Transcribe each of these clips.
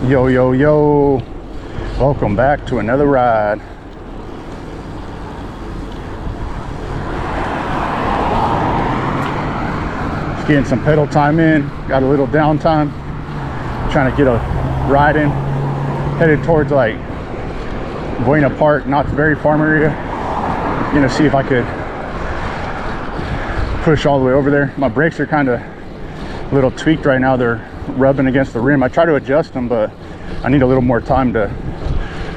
Yo, yo, yo. Welcome back to another ride. Just getting some pedal time in. Got a little downtime. Trying to get a ride in. Headed towards like Buena Park, Knott's Berry Farm area. Gonna see if I could push all the way over there. My brakes are kind of a little tweaked right now. They're rubbing against the rim. I try to adjust them, but I need a little more time to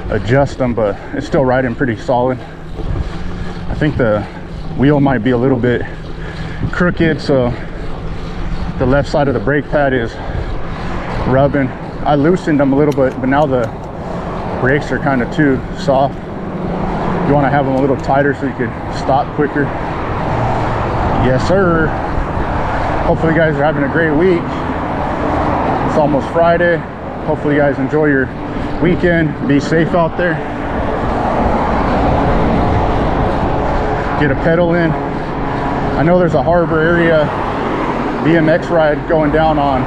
adjust them, but it's still riding pretty solid. I think the wheel might be a little bit crooked, so the left side of the brake pad is rubbing. I loosened them a little bit, but now the brakes are kind of too soft. You want to have them a little tighter so you can stop quicker. Yes, sir. Hopefully you guys are having a great week. It's almost Friday. Hopefully you guys enjoy your weekend. Be safe out there. Get a pedal in. I know there's a harbor area BMX ride going down on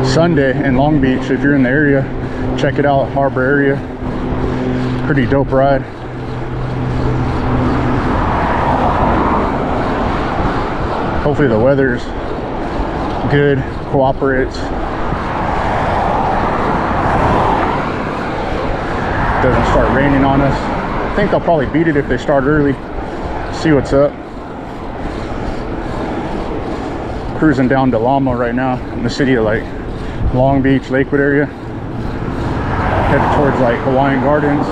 Sunday in Long Beach. If you're in the area, check it out. Harbor area. Pretty dope ride. Hopefully the weather's good, cooperates. Doesn't start raining on us. I think they'll probably beat it if they start early. See what's up. Cruising down to Llama right now in the city of like Long Beach, Lakewood area. Headed towards like Hawaiian Gardens.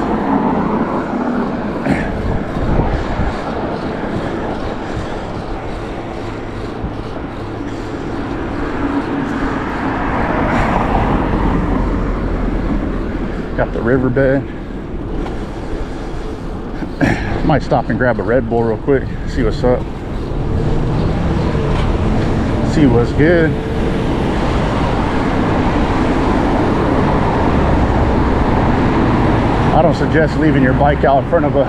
Got the riverbed. Might stop and grab a Red Bull real quick, see what's up. See what's good. I don't suggest leaving your bike out in front of a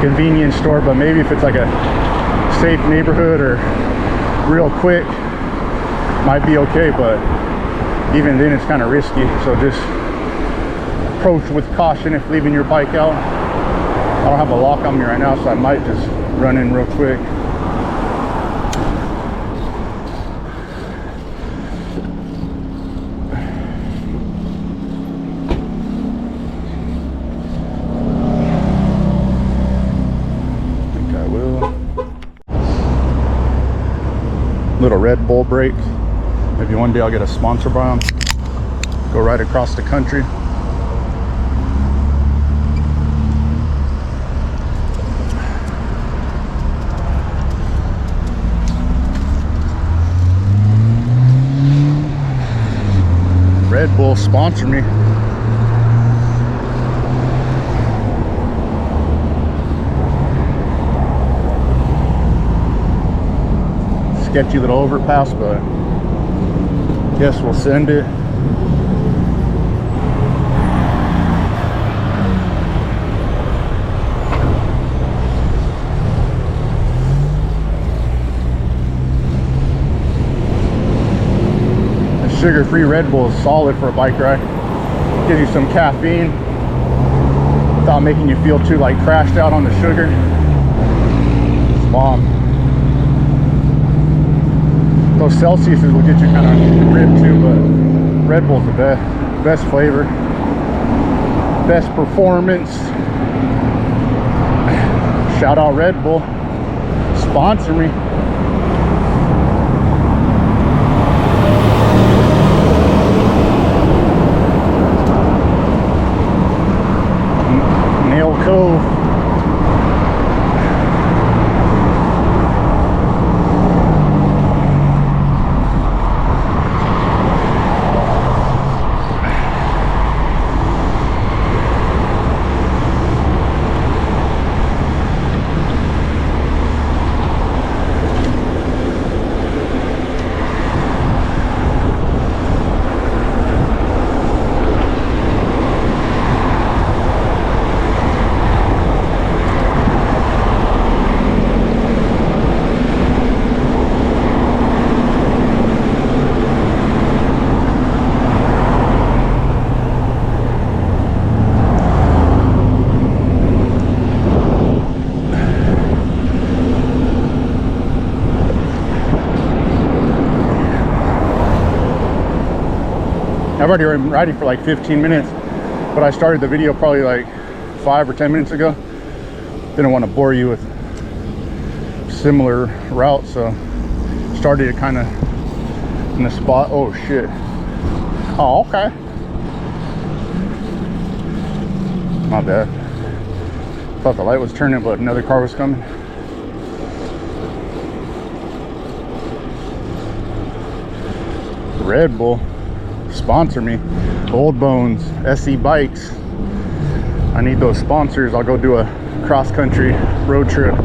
convenience store, but maybe if it's like a safe neighborhood or real quick, might be okay, but even then it's kind of risky, so just approach with caution if leaving your bike out. I don't have a lock on me right now, so I might just run in real quick. I think I will. Little Red Bull break. Maybe one day I'll get a sponsor by them. Go right across the country. Red Bull sponsor me. Sketchy little overpass, but guess we'll send it. Sugar-free Red Bull is solid for a bike ride. Gives you some caffeine without making you feel too like crashed out on the sugar. It's bomb. Those Celsiuses will get you kind of ripped too, but Red Bull's the best flavor, best performance. Shout out Red Bull, sponsor me. Cove. I've already been riding for like 15 minutes, but I started the video probably like 5 or 10 minutes ago. Didn't want to bore you with similar routes, so started it kind of in the spot. Oh shit. Oh, okay. My bad. Thought the light was turning, but another car was coming. Red Bull, sponsor me. Old Bones, SE Bikes. I need those sponsors. I'll go do a cross-country road trip.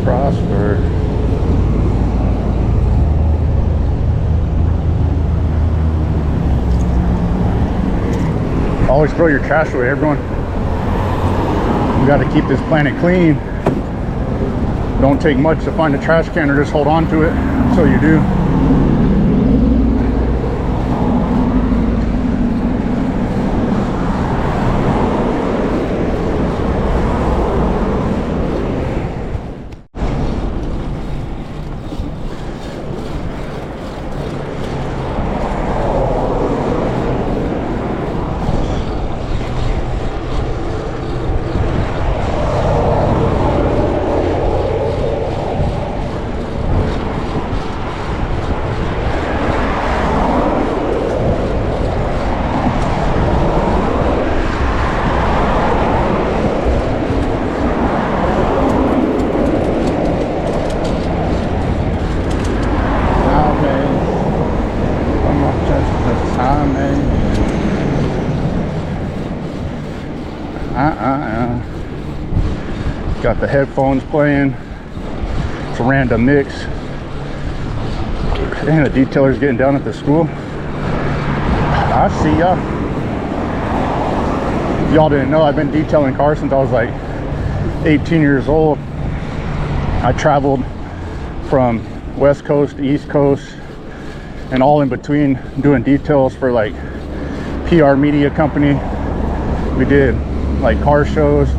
Prosper. Always throw your trash away, everyone. You got to keep this planet clean. Don't take much to find a trash can, or just hold on to it until you do. Got the headphones playing. It's a random mix. And the detailer's getting down at the school. I see ya. If y'all didn't know, I've been detailing cars since I was like 18 years old. I traveled from West Coast to East Coast and all in between, doing details for like PR media company. We did like car shows,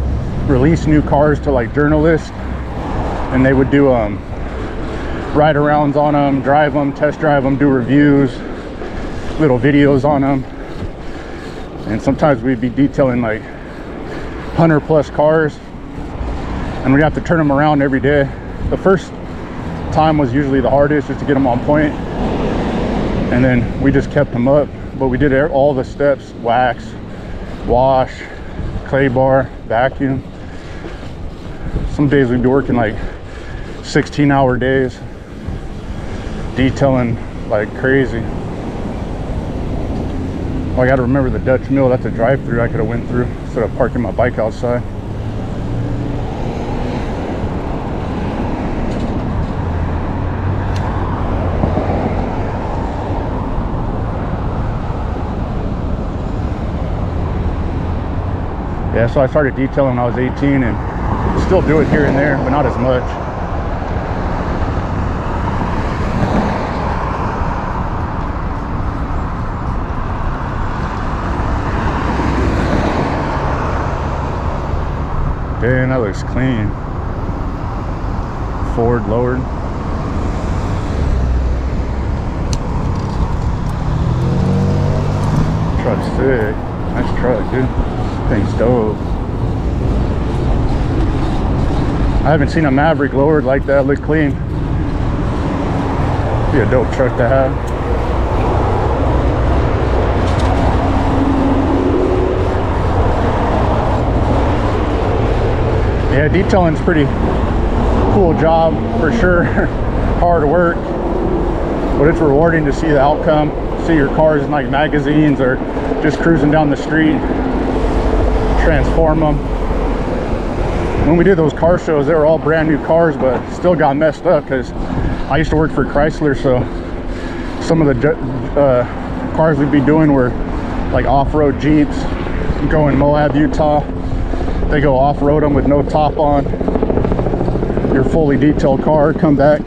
release new cars to like journalists, and they would do ride arounds on them, drive them, test drive them, do reviews, little videos on them. And sometimes we'd be detailing like 100+ cars, and we'd have to turn them around every day. The first time was usually the hardest, just to get them on point, and then we just kept them up. But we did all the steps: wax, wash, clay bar, vacuum. Some days we'd be working like 16-hour days, detailing like crazy. Well, I got to remember the Dutch Mill. That's a drive-through I could have went through instead of parking my bike outside. Yeah, so I started detailing when I was 18, and still do it here and there, but not as much. Damn, that looks clean. Forward lowered. Truck's sick. Nice truck, dude. Thing's dope. I haven't seen a Maverick lowered like that, look clean. Be a dope truck to have. Yeah, detailing's pretty cool job for sure. Hard work. but it's rewarding to see the outcome, see your cars in like magazines or just cruising down the street, transform them. When we did those car shows, they were all brand new cars, but still got messed up because I used to work for Chrysler, so some of the cars we'd be doing were like off-road Jeeps, go in Moab, Utah. They go off-road them with no top on. Your fully detailed car, come back,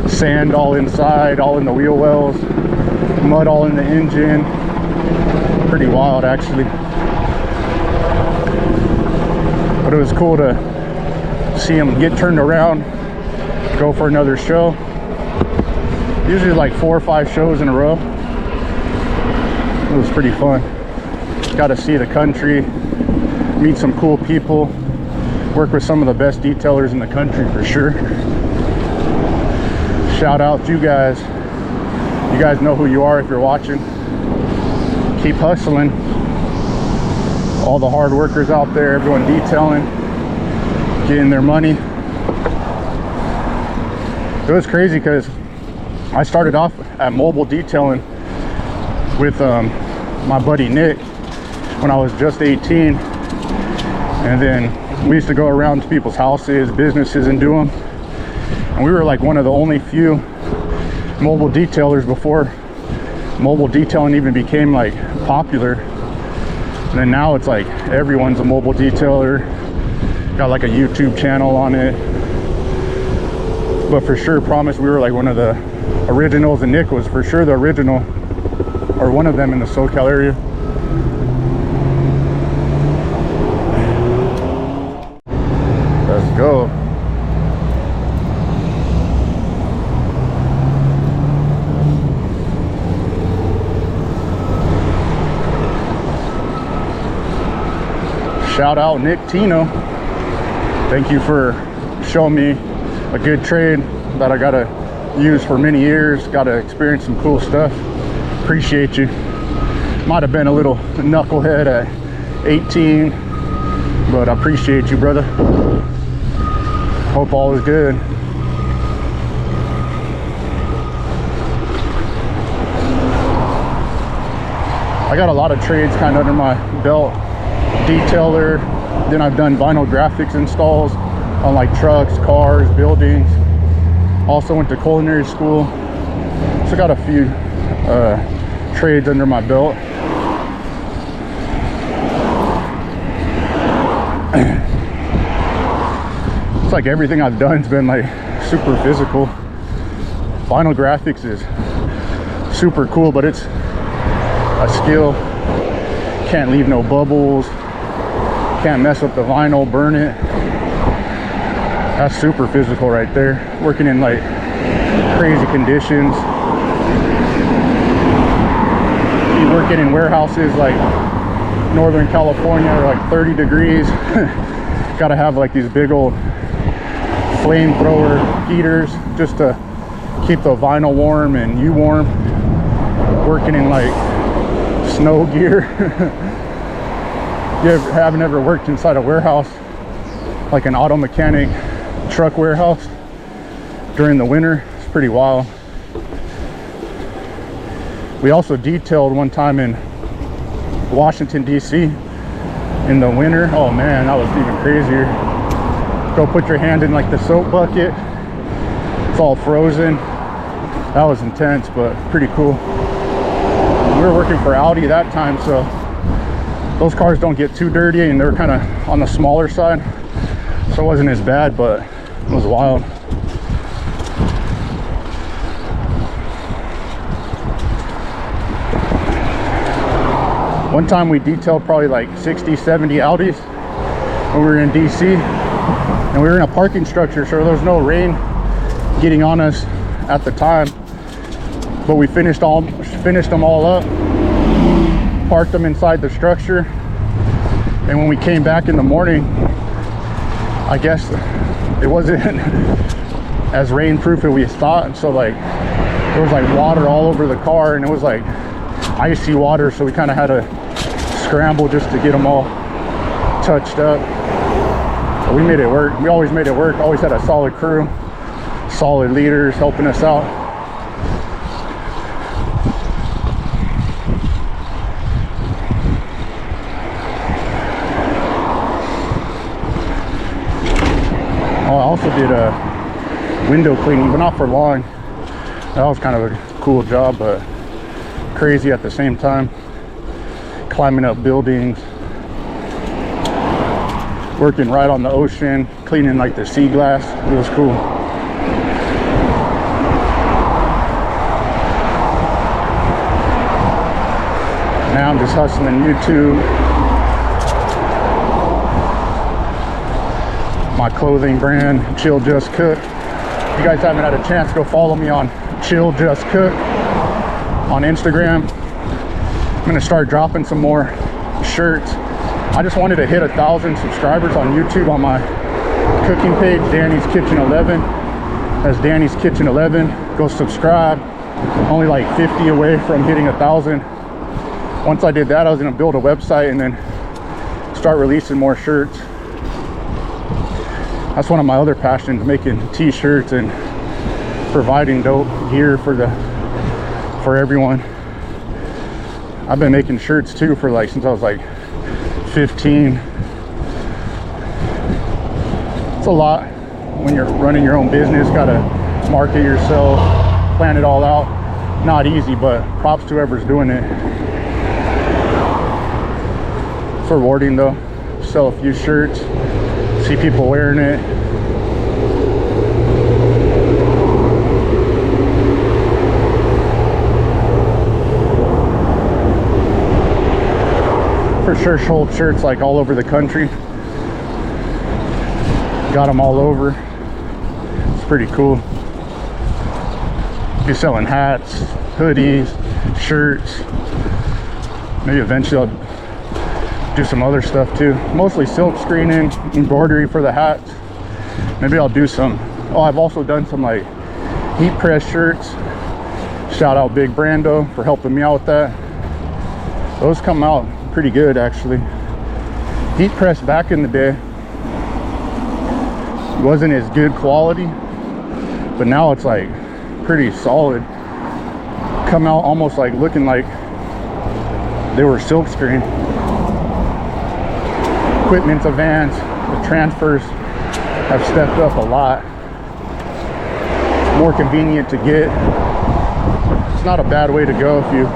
sand all inside, all in the wheel wells, mud all in the engine. Pretty wild, actually. But it was cool to see them get turned around, go for another show. Usually like 4 or 5 shows in a row. It was pretty fun. Got to see the country, meet some cool people, work with some of the best detailers in the country for sure. Shout out to you guys. You guys know who you are if you're watching. Keep hustling. All the hard workers out there, everyone detailing, getting their money. It was crazy because I started off at mobile detailing with my buddy Nick when I was just 18, and then we used to go around to people's houses, businesses, and do them. And we were like one of the only few mobile detailers before mobile detailing even became like popular. And then now it's like everyone's a mobile detailer, got like a YouTube channel on it. But for sure, promise, we were like one of the originals, and Nick was for sure the original, or one of them in the SoCal area. Let's go. Shout out Nick Tino. Thank you for showing me a good trade that I got to use for many years. Got to experience some cool stuff. Appreciate you. Might have been a little knucklehead at 18, but I appreciate you, brother. Hope all is good. I got a lot of trades kind of under my belt. Detailer, then I've done vinyl graphics installs on like trucks, cars, buildings. Also went to culinary school, so got a few trades under my belt. It's like everything I've done has been like super physical. Vinyl graphics is super cool, but it's a skill. Can't leave no bubbles, can't mess up the vinyl, burn it. That's super physical right there. Working in like crazy conditions. You working in warehouses like Northern California, or like 30 degrees. Gotta have like these big old flamethrower heaters just to keep the vinyl warm and you warm. Working in like snow gear. You haven't ever worked inside a warehouse, like an auto mechanic truck warehouse during the winter? It's pretty wild. We also detailed one time in Washington, D.C. in the winter. Oh man, that was even crazier. Go put your hand in like the soap bucket. It's all frozen. That was intense, but pretty cool. We were working for Audi that time, so those cars don't get too dirty, and they're kind of on the smaller side, so it wasn't as bad, but it was wild. One time we detailed probably like 60, 70 Audis when we were in DC, and we were in a parking structure, so there was no rain getting on us at the time. But we finished them all up, parked them inside the structure, and when we came back in the morning, I guess it wasn't as rainproof as we thought, so like there was like water all over the car, and it was like icy water, so we kind of had to scramble just to get them all touched up. But we made it work. We always made it work. Always had a solid crew, solid leaders helping us out. also did a window cleaning, but not for long. That was kind of a cool job, but crazy at the same time. Climbing up buildings, working right on the ocean, cleaning like the sea glass. It was cool. Now I'm just hustling YouTube. My clothing brand, Chill Just Cook. If you guys haven't had a chance, go follow me on Chill Just Cook on Instagram. I'm gonna start dropping some more shirts. I just wanted to hit 1,000 subscribers on YouTube on my cooking page, Danny's Kitchen 11. That's Danny's Kitchen 11. Go subscribe. Only like 50 away from hitting 1,000. Once I did that, I was gonna build a website and then start releasing more shirts. That's one of my other passions, making t-shirts and providing dope gear for everyone. I've been making shirts too for like since I was like 15. It's a lot when you're running your own business. Gotta market yourself, plan it all out. Not easy, but props to whoever's doing it. It's rewarding though. Sell a few shirts, see people wearing it. For sure sold shirts like all over the country. Got them all over. It's pretty cool. Be selling hats, hoodies, shirts. Maybe eventually I'll do some other stuff too. Mostly silk screening, embroidery for the hats. Maybe I'll do some. Oh, I've also done some like heat press shirts. Shout out Big Brando for helping me out with that. Those come out pretty good actually. Heat press back in the day wasn't as good quality, but now it's like pretty solid. Come out almost like looking like they were silk screen. Equipment's advanced, the transfers have stepped up a lot. It's more convenient to get. It's not a bad way to go if you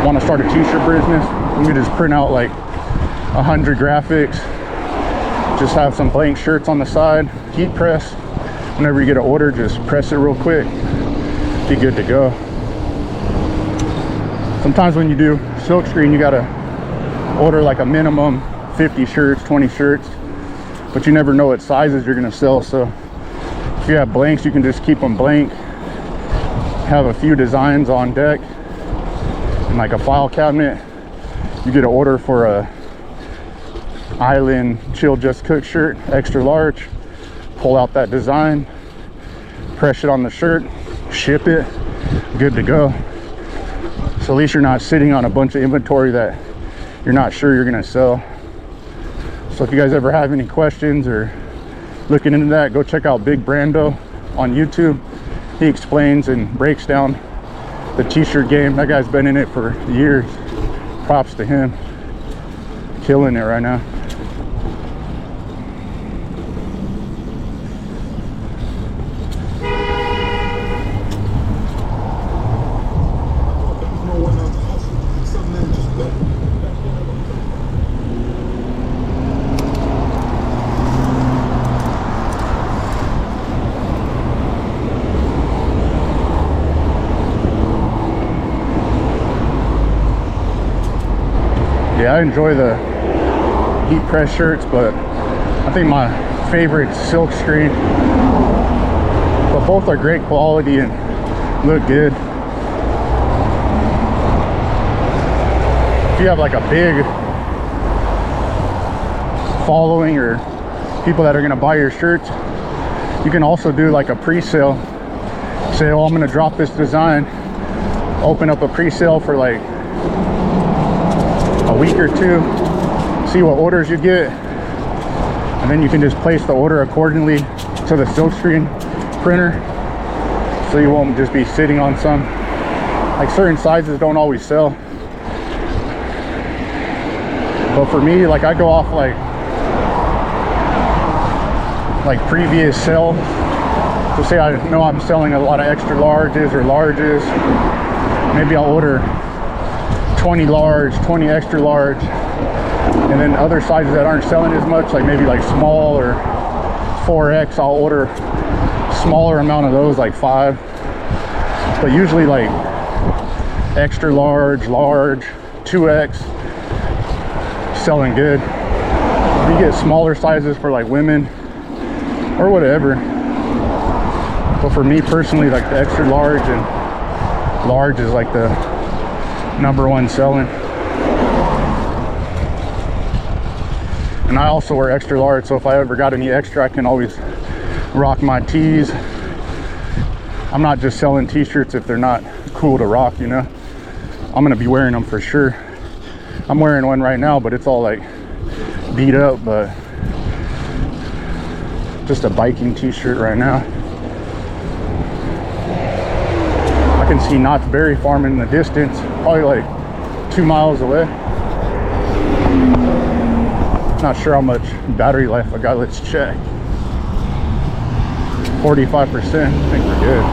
want to start a t-shirt business. You can just print out like 100 graphics, just have some blank shirts on the side, heat press. Whenever you get an order, just press it real quick, be good to go. Sometimes when you do silk screen, you gotta order like a minimum 50 shirts, 20 shirts, but you never know what sizes you're gonna sell. So if you have blanks, you can just keep them blank, have a few designs on deck, and like a file cabinet. You get an order for a Island Chill Just Cook shirt, extra large, pull out that design, press it on the shirt, ship it, good to go. So at least you're not sitting on a bunch of inventory that you're not sure you're gonna sell. So if you guys ever have any questions or looking into that, go check out Big Brando on YouTube. He explains and breaks down the t-shirt game. That guy's been in it for years. Props to him. Killing it right now. Yeah, I enjoy the heat press shirts, but I think my favorite's silk screen. But both are great quality and look good. If you have like a big following or people that are gonna buy your shirts, you can also do like a pre-sale. Say, oh, I'm gonna drop this design, open up a pre-sale for like a week or two, see what orders you get, and then you can just place the order accordingly to the silk screen printer, so you won't just be sitting on some. Like certain sizes don't always sell, but for me, like I go off like like previous sell. So say I know I'm selling a lot of extra larges or larges, maybe I'll order 20 large, 20 extra large, and then other sizes that aren't selling as much, like maybe like small or 4X, I'll order smaller amount of those, like 5. But usually like extra large, large, 2X, selling good. If you get smaller sizes for like women or whatever, but for me personally, like the extra large and large is like the #1 selling. And I also wear extra large, so if I ever got any extra, I can always rock my tees. I'm not just selling t-shirts if they're not cool to rock, you know. I'm gonna be wearing them for sure. I'm wearing one right now, but it's all like beat up, but just a biking t-shirt right now. I can see Knott's Berry Farm in the distance, probably like 2 miles away. Not sure how much battery life I got. Let's check. 45%. I think we're good.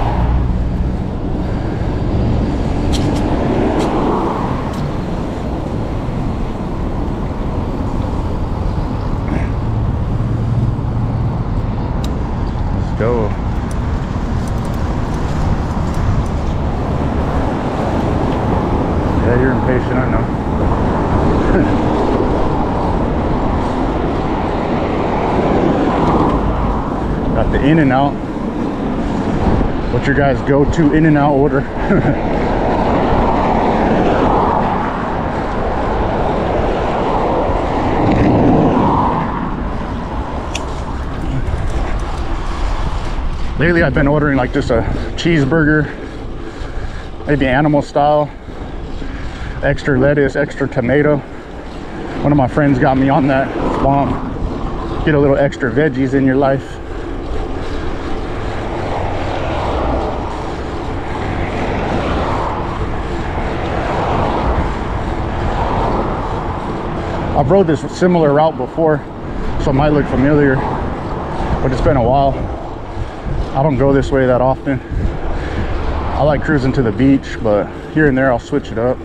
Let's go. Yeah, you're impatient, I know. Got the In-N-Out. What's your guys' go-to In-N-Out order? Lately I've been ordering like just a cheeseburger, maybe animal style, extra lettuce, extra tomato. One of my friends got me on that. It's bomb. Get a little extra veggies in your life. I've rode this similar route before, so it might look familiar, but it's been a while. I don't go this way that often. I like cruising to the beach, but here and there I'll switch it up.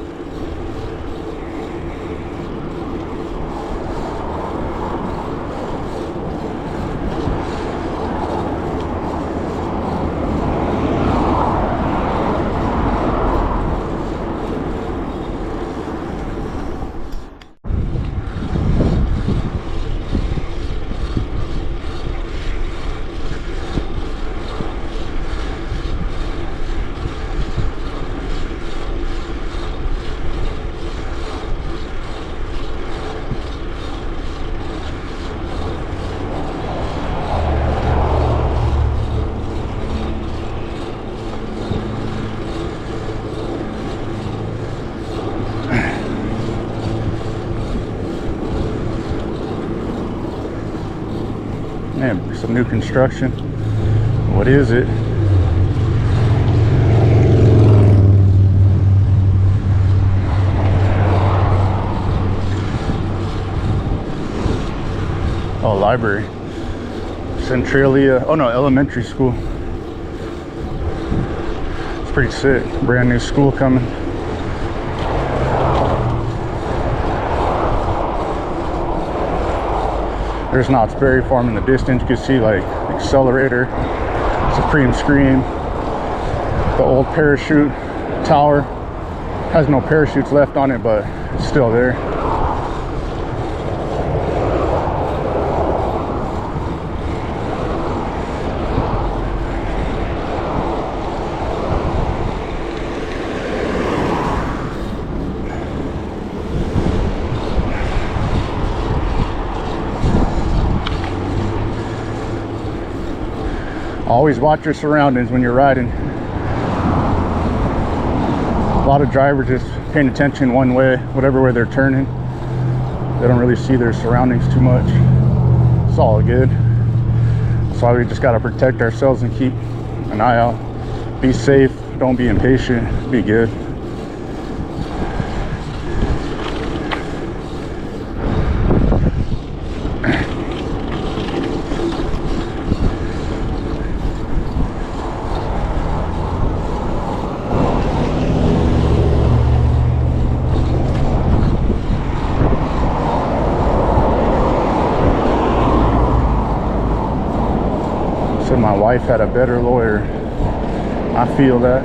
Man, some new construction. What is it? Oh, library. Centralia. Oh no, elementary school. It's pretty sick. Brand new school coming. There's Knott's Berry Farm in the distance. You can see like Accelerator, Supreme Scream, the old parachute tower. Has no parachutes left on it, but it's still there. Always watch your surroundings when you're riding. A lot of drivers just paying attention one way, whatever way they're turning. They don't really see their surroundings too much. It's all good. That's why we just gotta protect ourselves and keep an eye out. Be safe, don't be impatient, be good. Wish my wife had a better lawyer. I feel that.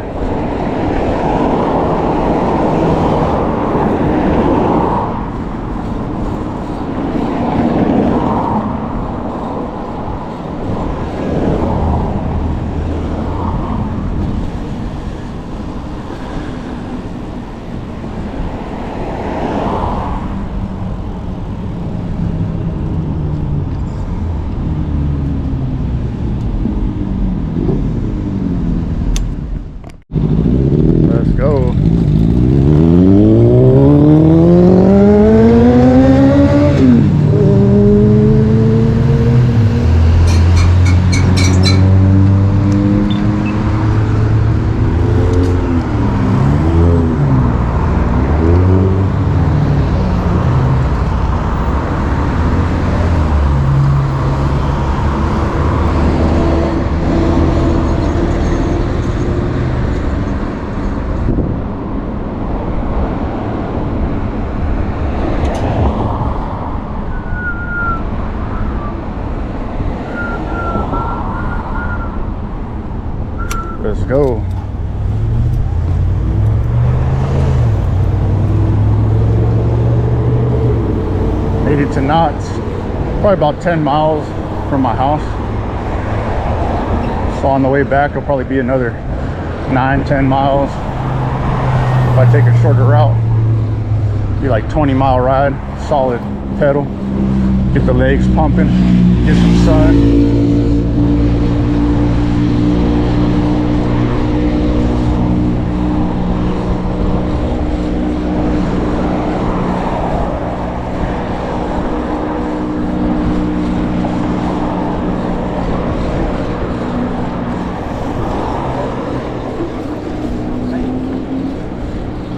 Let's go. Let's go. Made it to Knott. Probably about 10 miles from my house. So on the way back, it'll probably be another 9-10 miles. If I take a shorter route, it'll be like 20-mile ride, solid pedal. Get the legs pumping, get some sun.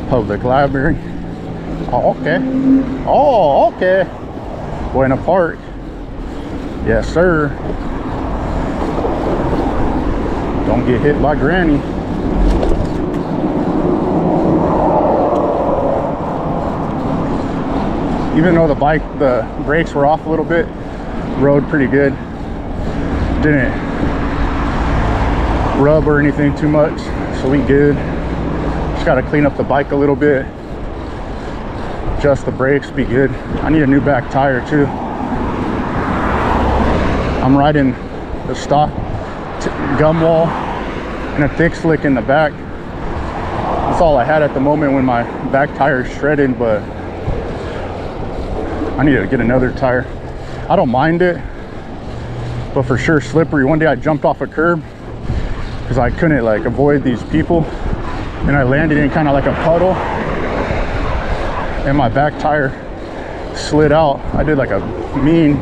Public library. Oh, okay. Oh, okay. Buena Park. Yes, sir. Don't get hit by Granny. Even though the brakes were off a little bit, rode pretty good. Didn't rub or anything too much, so we good. Just got to clean up the bike a little bit, adjust the brakes, be good. I need a new back tire too. I'm riding the stock gum wall and a thick slick in the back. That's all I had at the moment when my back tire is shredded, but I need to get another tire. I don't mind it, but for sure slippery. One day I jumped off a curb because I couldn't like avoid these people, and I landed in kind of like a puddle, and my back tire slid out. I did like a mean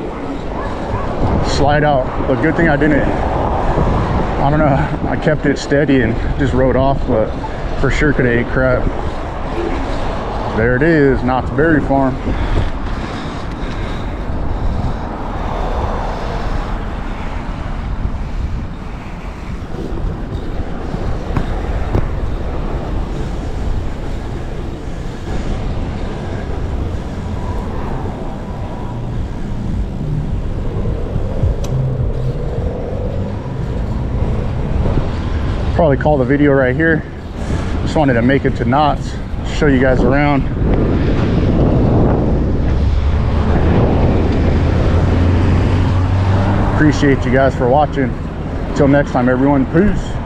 slide out, but good thing I didn't, I don't know, I kept it steady and just rode off, but for sure could have ate crap. There it is, Knott's Berry Farm. Probably call the video right here. Just wanted to make it to Knott's, show you guys around. Appreciate you guys for watching. Until next time, everyone, peace.